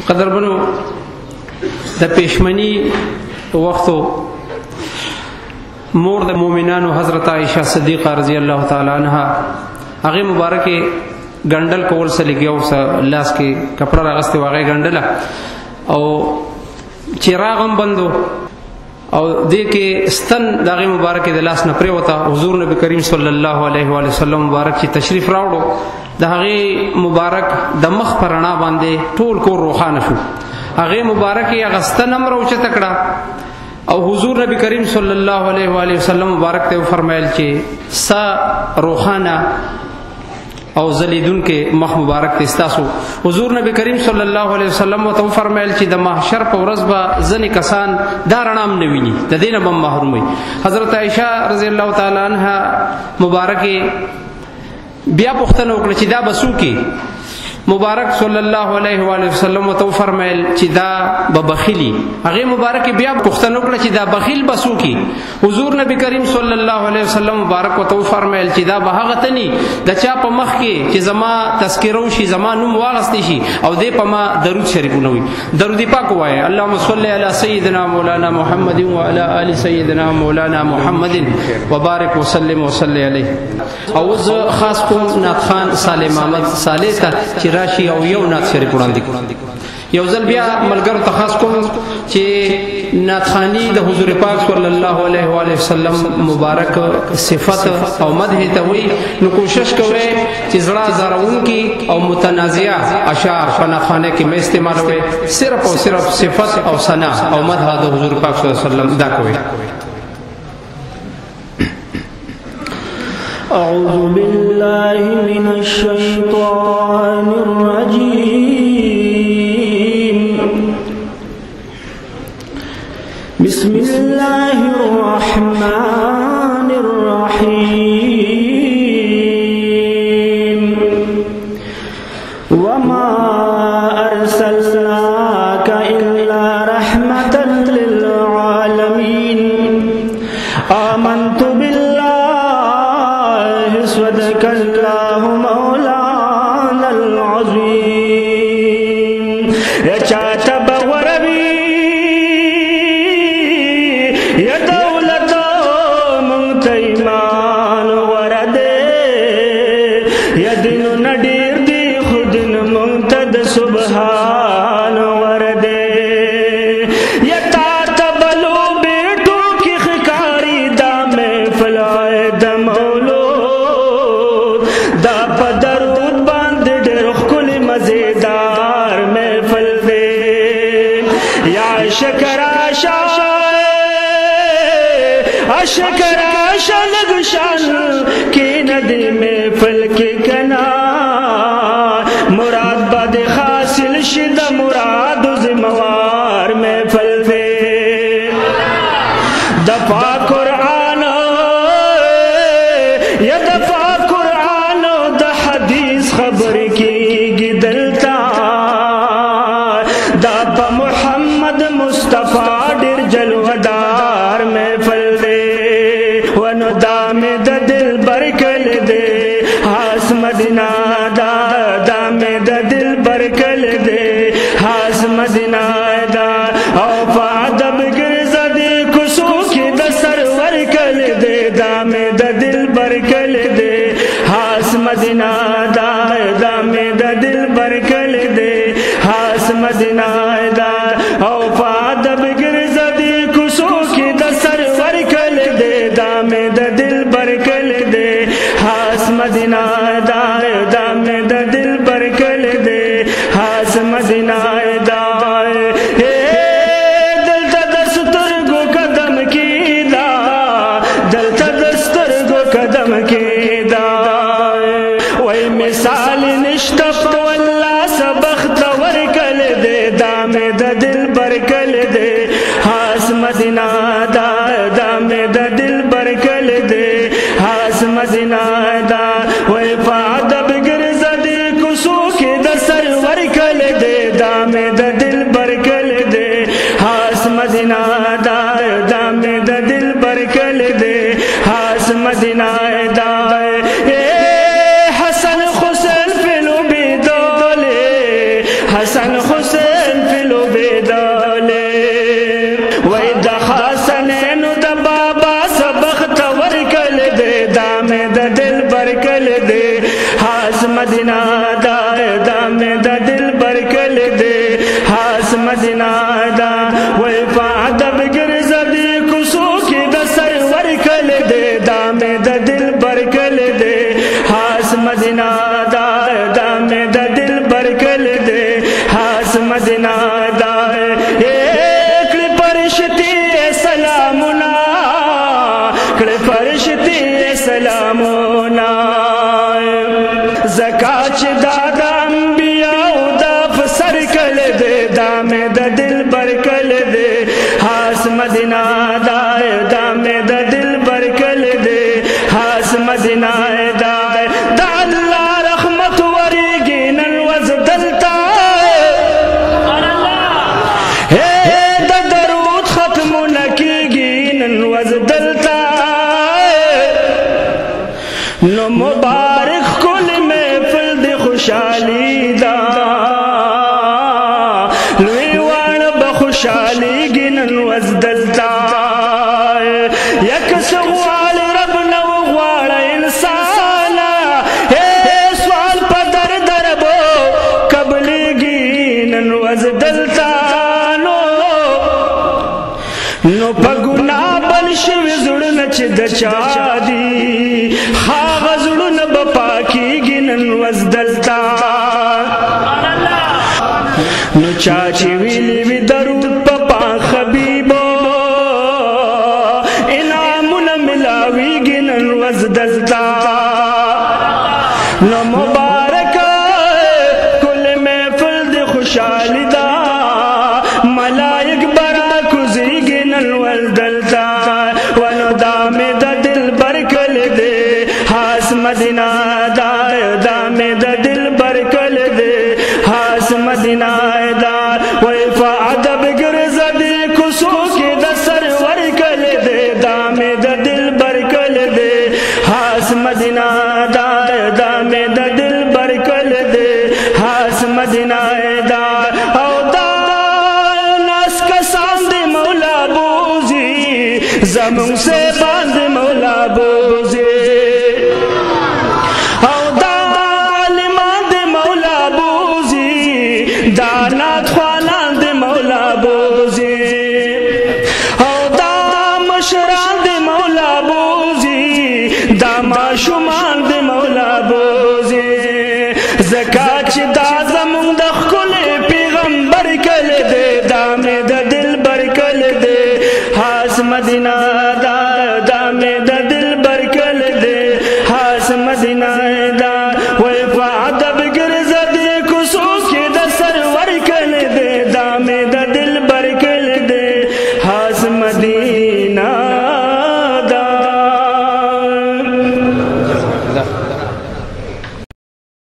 قدرمنو د پېشمنی وختو مور د مؤمنانو حضرت عائشہ صدیقہ رضی الله تعالی عنها هغه مبارکه ګندل کول سلیګیو س لاس کې کپڑا راغسته واغې ګندله او چراغم بندو او دې کې ستن دغه مبارکه د لاس نه پرې وتا حضور نبی کریم صلی الله علیه و وسلم مبارک چې تشریف راوړو د هغه مبارک د مخ پرانا باندې ټول کور روخانه شو هغه مبارکه غستن امر او چې تکړه او حضور نبی کریم صلی الله علیه و وسلم مبارک ته فرمایل چې سا روخانه او زلیدون کې مخ مبارک تستاسو حضور نبی کریم صلی الله علیه وسلم ته فرمایل چې د محشر په ورځ به ځنې کسان دارنام نه ویني د دینه به محرومي حضرت عائشہ رضی الله تعالی عنها مبارکه بیا پوښتنه وکړه چې دا بسو کې مبارک صلی الله علیه و وسلم ته فرمایل چې دا ببخیلی هغه مبارک بیا پوښتنه وکړه چې دا بخیل بسو کې حضور نبی کریم صلی الله علیه وسلم مبارک ته فرمایل چې دا به هغه تني د چا په مخ کې چې زما تذکرو شي زما نوم واغستې شي او دې په ما درود شریفونه وي درود پاک وایي اللهم صل علی سیدنا مولانا محمد و علی آل سیدنا مولانا محمد وبارک وسلم وصلی علیه او خاص کوم نعت خان صالح محمد صالح ته راشي او یو نعت شریف وړاندې یو ځل بیا ملګرو ته خاص کوم چې نعت خانی د حضور پاک صلی الله علیه و وسلم مبارک صفت او مدح ته وي نو کوشش کوئ چې زړه زارون کی او متنازعه اشعار په نعت خانه کې مې استعمالوي صرف او صرف صفت او ثنا او مدح د حضور پاک صلی الله علیه وسلم دا کوي أعوذ بالله من الشيطان الرجيم بسم الله الرحمن الرحيم وما أرسلناك إلا رحمة للعالمين آمنت صدق الله مولانا العظيم يا چاہتا بغربی يا دولت منت ایمان ورده يا دین ندیر دی خودن منتد سبحان ورده يا تاتا بلو بیٹو کی خکاری دا میں فلائے دمولو دا پدرود باند ډېر ښکلی مزیدار محفل دی یا شکر آشا اشکر آشا لږ شان کې ندی محفل کې کنا مراد بد حاصل شي د مراد ذموار محفل دی دفا قرآن یا دفا خبر کی گدلتا دا پا محمد مصطفیٰ ڈر جلودار محفل دے ونو دام دا دل برکل دے حاس مدینہ دا دام دا دل برکل دے حاس مدینہ دا او پا عدب گرزا دے کسو کی دا سرور کل دے دام دا دل برکل دے حاس مدینہ دا دام دا دل برکل دے حاس مدینہ دا او پا عدب گرزا دے کسو کی دا سرور کل دے دام دا دل برکل دے حاس مدینہ دا دام دا دل برکل دے حاس مدینہ دا دلتا دستر گو قدم کی دا دلتا دستر گو قدم کی دا وی مثال نشتف واللہ سبخت ورکل دے دام دا دل برکل دے حاس مدینہ دا دام دا دل برکل دے حاس مدینہ دا وی فعدب گرزا دے کسو کے دا سر ورکل دے دام دا دل برکل دے حاس مدینہ دا دام دا دل برکل دے حاس مدینہ دا حسن حسین مدینہ دا وی پا عدب گرزدی کسو کی دا سر ورکل دے دا میں دا دل برکل دے خاص مدینہ دا دا میں دا دل برکل دے خاص مدینہ دا ایک پرشتی سلامنا کڑ پرشتی سلامنا زکاة دادا انبیاء دا فسر کل دے دا میں دا دل برکل دے خاص مدینہ دا دا میں دا دل برکل دے خاص مدینہ دا دا اللہ رحمت وریگی ننوز دلتا دا درود ختم نکیگی ننوز دلتا نو مبارک کل محفل دی خوشحالی دا لوی وان بخوشحالی گنن وزدلتا یک سوال رب نو غوار انسانا سوال پا در در بو قبلی گنن وزدلتا نو پا گناہ بل شوی زڑن چی دچا دی خاغ زڑن بپاکی گنن وزدلتا نو چاچی ویلی وی درود پپا خبیبو انعامن ملاوی گنن وزدلتا نو مبارک کل محفل دی خوشحالی دا ملائک برا کزی گنن وزدلتا ونو دام دا دل برکل دے خاص مدینہ دا دا میں دا دل برکل دے خاص مدینہ دا ویفا عدب گرزدی کسو کی دا سر ورکل دے دا میں دا دل برکل دے خاص مدینہ دا دا میں دا دل برکل دے خاص مدینہ دا او دا ناس کسان دی مولا بوزی زمون سے باند مولا بوزی دانات خوانان دی مولا بوزی او دا مشران دی مولا بوزی دا معشومان دی مولا بوزی زکاة چی دا زمون دا خکل پیغمبر کل دے دا میں دا دل برکل دے خاص مدینہ